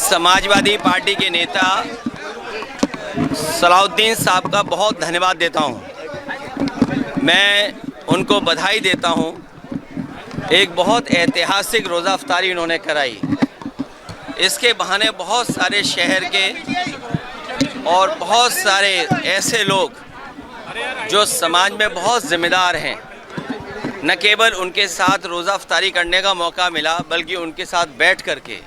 Samajwadi party के नेता सलाउद्दीन साहब का बहुत धन्यवाद देता हूं। मैं उनको बधाई देता हूं। एक बहुत ऐतिहासिक रोज़ा अफ्तारी उन्होंने कराई। इसके बहाने बहुत सारे शहर के और बहुत सारे ऐसे लोग जो समाज में बहुत ज़िम्मेदार हैं, न केवल उनके साथ रोज़ा अफ्तारी करने का मौका मिला बल्कि उनके साथ बैठ कर के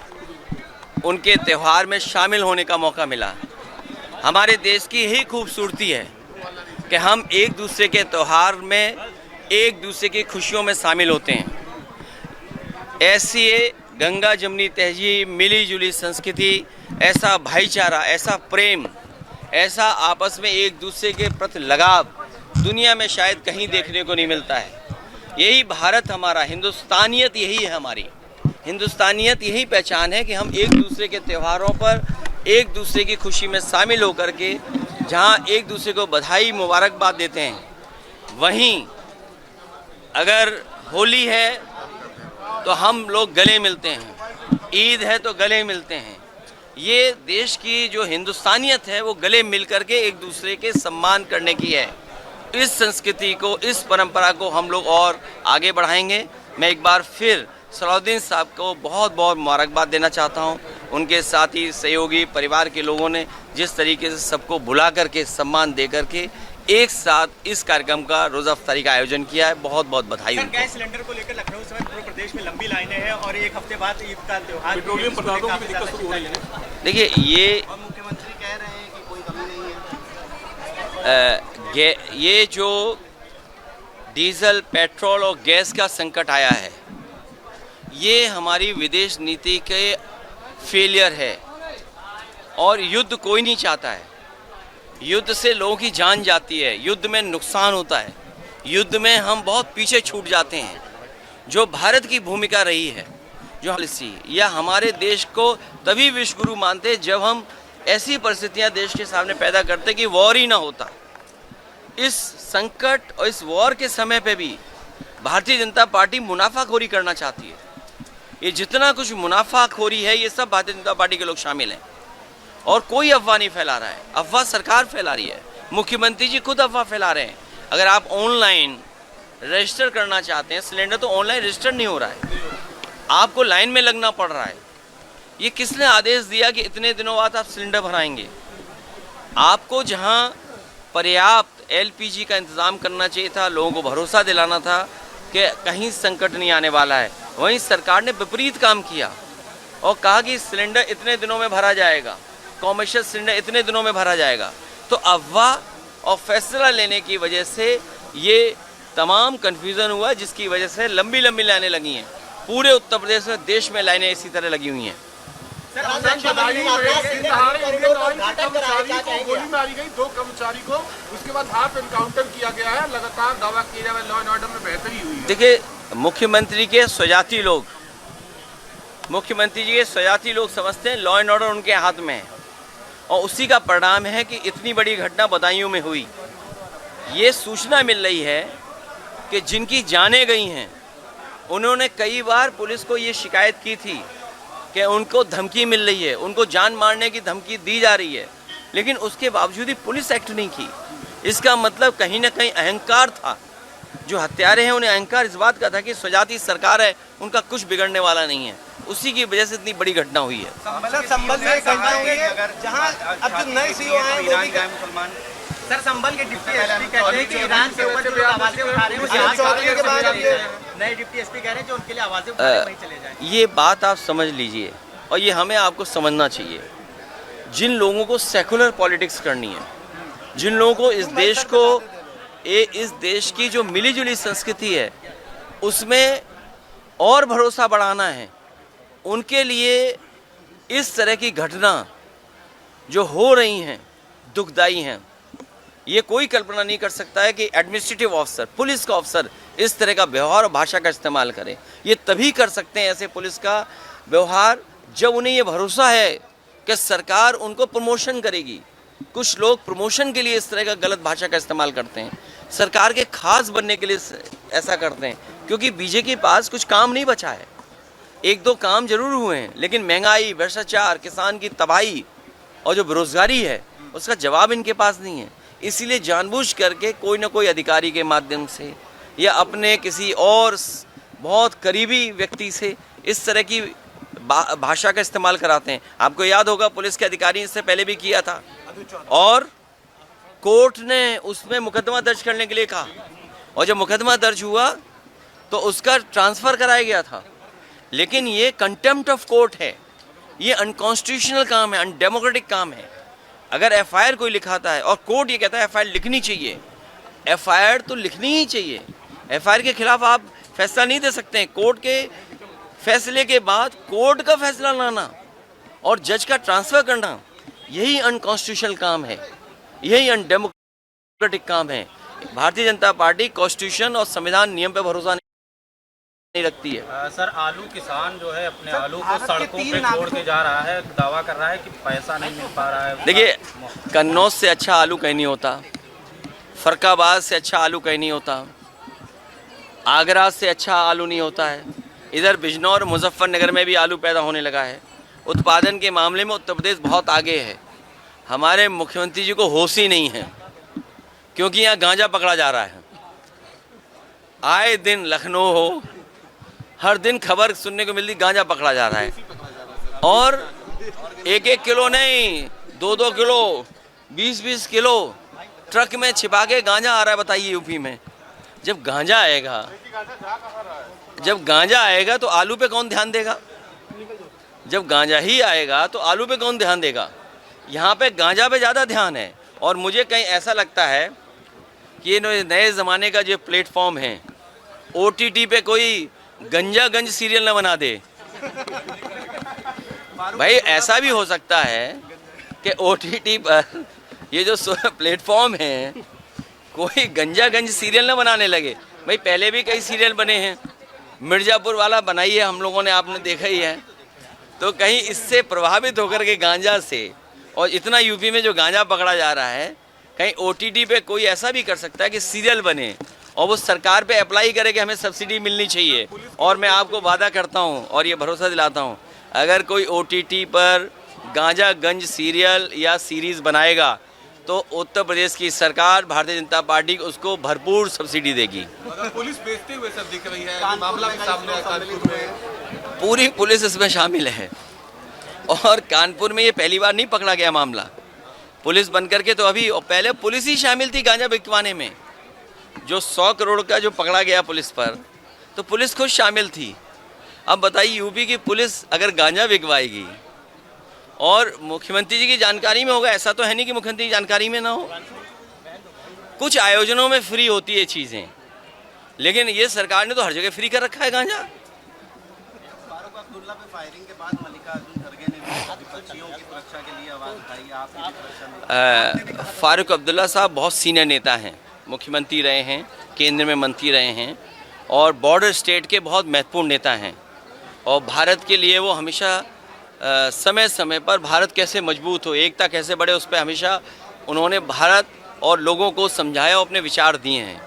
उनके त्यौहार में शामिल होने का मौका मिला। हमारे देश की यही खूबसूरती है कि हम एक दूसरे के त्यौहार में एक दूसरे की खुशियों में शामिल होते हैं। ऐसी गंगा जमनी तहजीब, मिली जुली संस्कृति, ऐसा भाईचारा, ऐसा प्रेम, ऐसा आपस में एक दूसरे के प्रति लगाव दुनिया में शायद कहीं देखने को नहीं मिलता है। यही भारत हमारा, हिंदुस्तानियत यही है हमारी। हिंदुस्तानियत यही पहचान है कि हम एक दूसरे के त्योहारों पर एक दूसरे की खुशी में शामिल होकर के जहां एक दूसरे को बधाई मुबारकबाद देते हैं, वहीं अगर होली है तो हम लोग गले मिलते हैं, ईद है तो गले मिलते हैं। ये देश की जो हिंदुस्तानियत है वो गले मिल कर के एक दूसरे के सम्मान करने की है। इस संस्कृति को, इस परंपरा को हम लोग और आगे बढ़ाएंगे। मैं एक बार फिर सलाउद्दीन साहब को बहुत बहुत मुबारकबाद देना चाहता हूं। उनके साथी, सहयोगी, परिवार के लोगों ने जिस तरीके से सबको बुला करके, सम्मान दे करके एक साथ इस कार्यक्रम का रोज़ा अफ्तारी का आयोजन किया है। बहुत बहुत बधाई। सर, गैस सिलेंडर को लेकर लखनऊ समेत पूरे प्रदेश में लंबी लाइनें हैं और एक हफ्ते बाद ईद का त्योहार, पेट्रोलियम पदार्थों की दिक्कत शुरू हो रही है। देखिए, ये मुख्यमंत्री कह रहे हैं कि कोई कमी नहीं है। ये जो डीजल, पेट्रोल और गैस का संकट आया है, ये हमारी विदेश नीति के फेलियर है। और युद्ध कोई नहीं चाहता है। युद्ध से लोगों की जान जाती है, युद्ध में नुकसान होता है, युद्ध में हम बहुत पीछे छूट जाते हैं। जो भारत की भूमिका रही है, जो पॉलिसी, या हमारे देश को तभी विश्वगुरु मानते जब हम ऐसी परिस्थितियां देश के सामने पैदा करते कि वॉर ही ना होता। इस संकट और इस वॉर के समय पे भी भारतीय जनता पार्टी मुनाफाखोरी करना चाहती है। ये जितना कुछ मुनाफाखोरी है, ये सब भारतीय जनता पार्टी के लोग शामिल हैं। और कोई अफवाह नहीं फैला रहा है, अफवाह सरकार फैला रही है। मुख्यमंत्री जी खुद अफवाह फैला रहे हैं। अगर आप ऑनलाइन रजिस्टर करना चाहते हैं सिलेंडर, तो ऑनलाइन रजिस्टर नहीं हो रहा है, आपको लाइन में लगना पड़ रहा है। ये किसने आदेश दिया कि इतने दिनों बाद आप सिलेंडर भराएंगे? आपको जहां पर्याप्त एलपीजी का इंतज़ाम करना चाहिए था, लोगों को भरोसा दिलाना था कि कहीं संकट नहीं आने वाला है, वहीं सरकार ने विपरीत काम किया और कहा कि सिलेंडर इतने दिनों में भरा जाएगा, कॉमर्शियल सिलेंडर इतने दिनों में भरा जाएगा। तो अफवाह और फैसला लेने की वजह से ये तमाम कन्फ्यूज़न हुआ, जिसकी वजह से लंबी लंबी लाइनें लगी हैं। पूरे उत्तर प्रदेश में, देश में लाइनें इसी तरह लगी हुई हैं। गोली मारी गई 2 कर्मचारी को, उसके बाद हाफ एनकाउंटर किया गया है। लगातार दावा किया जा रहा है लॉ एंड ऑर्डर में बेहतरी हुई है। देखिए, मुख्यमंत्री के स्वजाती लोग, मुख्यमंत्री जी के स्वजाती लोग समझते हैं लॉ एंड ऑर्डर उनके हाथ में है, और उसी का परिणाम है कि इतनी बड़ी घटना बदायूं में हुई। ये सूचना मिल रही है कि जिनकी जानें गई हैं, उन्होंने कई बार पुलिस को ये शिकायत की थी कि उनको धमकी मिल रही है, उनको जान मारने की धमकी दी जा रही है, लेकिन उसके बावजूद ही पुलिस एक्ट नहीं की। इसका मतलब कहीं ना कहीं अहंकार था। जो हत्यारे हैं, उन्हें अहंकार इस बात का था कि स्वजाती सरकार है, उनका कुछ बिगड़ने वाला नहीं है। उसी की वजह से इतनी बड़ी घटना हुई है। संभल में घटना हुई है जहां अब जो नए सीओ आए हैं वो भी मुसलमान। सर, संभल के डिप्टी एसपी कहते हैं कि ईरान के ऊपर जो आवाजें उठा रहे हैं, नए डिप्टी एसपी कह रहे हैं कि उनके लिए आवाजें उठा रहे हैं, वहीं चले जाएं। ये बात आप समझ लीजिए, और ये हमें आपको समझना चाहिए। जिन लोगों को सेकुलर पॉलिटिक्स करनी है, जिन लोगों को इस देश की जो मिली जुली संस्कृति है उसमें और भरोसा बढ़ाना है, उनके लिए इस तरह की घटना जो हो रही हैं दुखदाई हैं। ये कोई कल्पना नहीं कर सकता है कि एडमिनिस्ट्रेटिव ऑफिसर, पुलिस का ऑफिसर इस तरह का व्यवहार और भाषा का इस्तेमाल करे। ये तभी कर सकते हैं ऐसे पुलिस का व्यवहार जब उन्हें ये भरोसा है कि सरकार उनको प्रमोशन करेगी। कुछ लोग प्रमोशन के लिए इस तरह का गलत भाषा का इस्तेमाल करते हैं, सरकार के खास बनने के लिए ऐसा करते हैं, क्योंकि बीजेपी के पास कुछ काम नहीं बचा है। एक दो काम जरूर हुए हैं, लेकिन महंगाई, भ्रष्टाचार, किसान की तबाही और जो बेरोजगारी है उसका जवाब इनके पास नहीं है। इसीलिए जानबूझ करके कोई ना कोई अधिकारी के माध्यम से या अपने किसी और बहुत करीबी व्यक्ति से इस तरह की भाषा का इस्तेमाल कराते हैं। आपको याद होगा पुलिस के अधिकारी इससे पहले भी किया था और कोर्ट ने उसमें मुकदमा दर्ज करने के लिए कहा, और जब मुकदमा दर्ज हुआ तो उसका ट्रांसफ़र कराया गया था। लेकिन ये कंटेम्प्ट ऑफ कोर्ट है, ये अनकॉन्स्टिट्यूशनल काम है, अनडेमोक्रेटिक काम है। अगर एफआईआर कोई लिखाता है और कोर्ट ये कहता है एफआईआर लिखनी चाहिए, एफआईआर तो लिखनी ही चाहिए। एफआईआर के खिलाफ आप फैसला नहीं दे सकते हैं। कोर्ट के फैसले के बाद कोर्ट का फैसला लाना और जज का ट्रांसफ़र करना, यही अनकॉन्स्टिट्यूशनल काम है, यही अनडेमोक्रेटिक काम है। भारतीय जनता पार्टी कॉन्स्टिट्यूशन और संविधान नियम पे भरोसा नहीं रखती है। सर, आलू किसान जो है अपने आलू को सड़कों पे छोड़ के जा रहा है, दावा कर रहा है कि पैसा नहीं मिल पा रहा है। देखिए, कन्नौज से अच्छा आलू कहीं नहीं होता, फरक्काबाद से अच्छा आलू कहीं नहीं होता, आगरा से अच्छा आलू नहीं होता है। इधर बिजनौर, मुजफ्फरनगर में भी आलू पैदा होने लगा है। उत्पादन के मामले में उत्तर प्रदेश बहुत आगे है। हमारे मुख्यमंत्री जी को होश ही नहीं है, क्योंकि यहाँ गांजा पकड़ा जा रहा है। आए दिन लखनऊ हो, हर दिन खबर सुनने को मिलती गांजा पकड़ा जा रहा है, और एक एक किलो नहीं, दो दो किलो, 20-20 किलो ट्रक में छिपा के गांजा आ रहा है। बताइए, यूपी में जब गांजा आएगा तो आलू पे कौन ध्यान देगा? जब गांजा ही आएगा तो आलू पे कौन ध्यान देगा? यहाँ पे गांजा पे ज़्यादा ध्यान है। और मुझे कहीं ऐसा लगता है कि ये नए ज़माने का जो प्लेटफॉर्म है, OTT पे कोई गंज सीरियल न बना दे। भाई, ऐसा भी हो सकता है कि OTT पर ये जो प्लेटफॉर्म है कोई गंज सीरियल न बनाने लगे। भाई, पहले भी कई सीरियल बने हैं, मिर्ज़ापुर वाला बनाई है हम लोगों ने, आपने देखा ही है। तो कहीं इससे प्रभावित होकर के गांजा से, और इतना यूपी में जो गांजा पकड़ा जा रहा है, कहीं OTT पे कोई ऐसा भी कर सकता है कि सीरियल बने और वो सरकार पे अप्लाई करे कि हमें सब्सिडी मिलनी चाहिए। और मैं आपको वादा करता हूँ और ये भरोसा दिलाता हूँ, अगर कोई OTT पर गांजा गंज सीरियल या सीरीज़ बनाएगा तो उत्तर प्रदेश की सरकार, भारतीय जनता पार्टी उसको भरपूर सब्सिडी देगी। पुलिस बेचते हुए सब दिख रही है, मामला भी सामने है कानपुर में। पूरी पुलिस इसमें शामिल है, और कानपुर में ये पहली बार नहीं पकड़ा गया मामला। पुलिस बन करके तो अभी, और पहले पुलिस ही शामिल थी गांजा बिकवाने में। जो 100 करोड़ का जो पकड़ा गया पुलिस पर, तो पुलिस खुद शामिल थी। अब बताइए, यूपी की पुलिस अगर गांजा बिकवाएगी और मुख्यमंत्री जी की जानकारी में होगा, ऐसा तो है नहीं कि मुख्यमंत्री की जानकारी में ना हो। कुछ आयोजनों में फ्री होती है चीज़ें, लेकिन ये सरकार ने तो हर जगह फ्री कर रखा है गांजा। फारूक अब्दुल्ला पे फायरिंग के बाद मल्लिकार्जुन खड़गे ने भी विपक्षियों की सुरक्षा के लिए आवाज़ उठाई है। आपकी सुरक्षा में फारूक अब्दुल्ला साहब बहुत सीनियर नेता हैं, मुख्यमंत्री रहे हैं, केंद्र में मंत्री रहे हैं, और बॉर्डर स्टेट के बहुत महत्वपूर्ण नेता हैं। और भारत के लिए वो हमेशा समय समय पर भारत कैसे मजबूत हो, एकता कैसे बढ़े, उस पर हमेशा उन्होंने भारत और लोगों को समझाया और अपने विचार दिए हैं।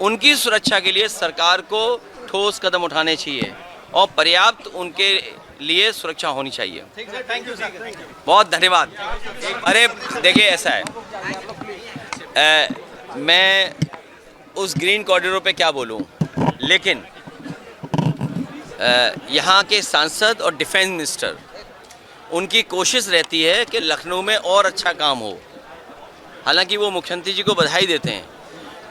उनकी सुरक्षा के लिए सरकार को ठोस कदम उठाने चाहिए और पर्याप्त उनके लिए सुरक्षा होनी चाहिए। Thank you sir. बहुत धन्यवाद। अरे देखिए, ऐसा है, मैं उस ग्रीन कॉरिडोर पे क्या बोलूं, लेकिन यहाँ के सांसद और डिफेंस मिनिस्टर, उनकी कोशिश रहती है कि लखनऊ में और अच्छा काम हो। हालांकि वो मुख्यमंत्री जी को बधाई देते हैं,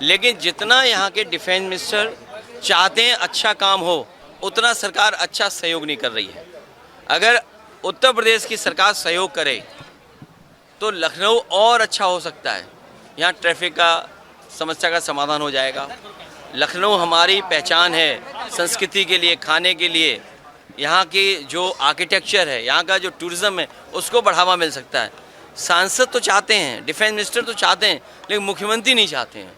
लेकिन जितना यहाँ के डिफेंस मिनिस्टर चाहते हैं अच्छा काम हो, उतना सरकार अच्छा सहयोग नहीं कर रही है। अगर उत्तर प्रदेश की सरकार सहयोग करे तो लखनऊ और अच्छा हो सकता है। यहाँ ट्रैफिक का समस्या का समाधान हो जाएगा। लखनऊ हमारी पहचान है संस्कृति के लिए, खाने के लिए। यहाँ की जो आर्किटेक्चर है, यहाँ का जो टूरिज़्म है, उसको बढ़ावा मिल सकता है। सांसद तो चाहते हैं, डिफेंस मिनिस्टर तो चाहते हैं, लेकिन मुख्यमंत्री नहीं चाहते हैं।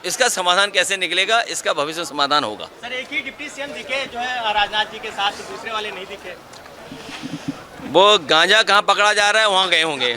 इसका समाधान कैसे निकलेगा, इसका भविष्य में समाधान होगा। सर, एक ही डिप्टी सीएम दिखे जो है राजनाथ जी के साथ, दूसरे वाले नहीं दिखे। वो गांजा कहाँ पकड़ा जा रहा है वहाँ गए होंगे।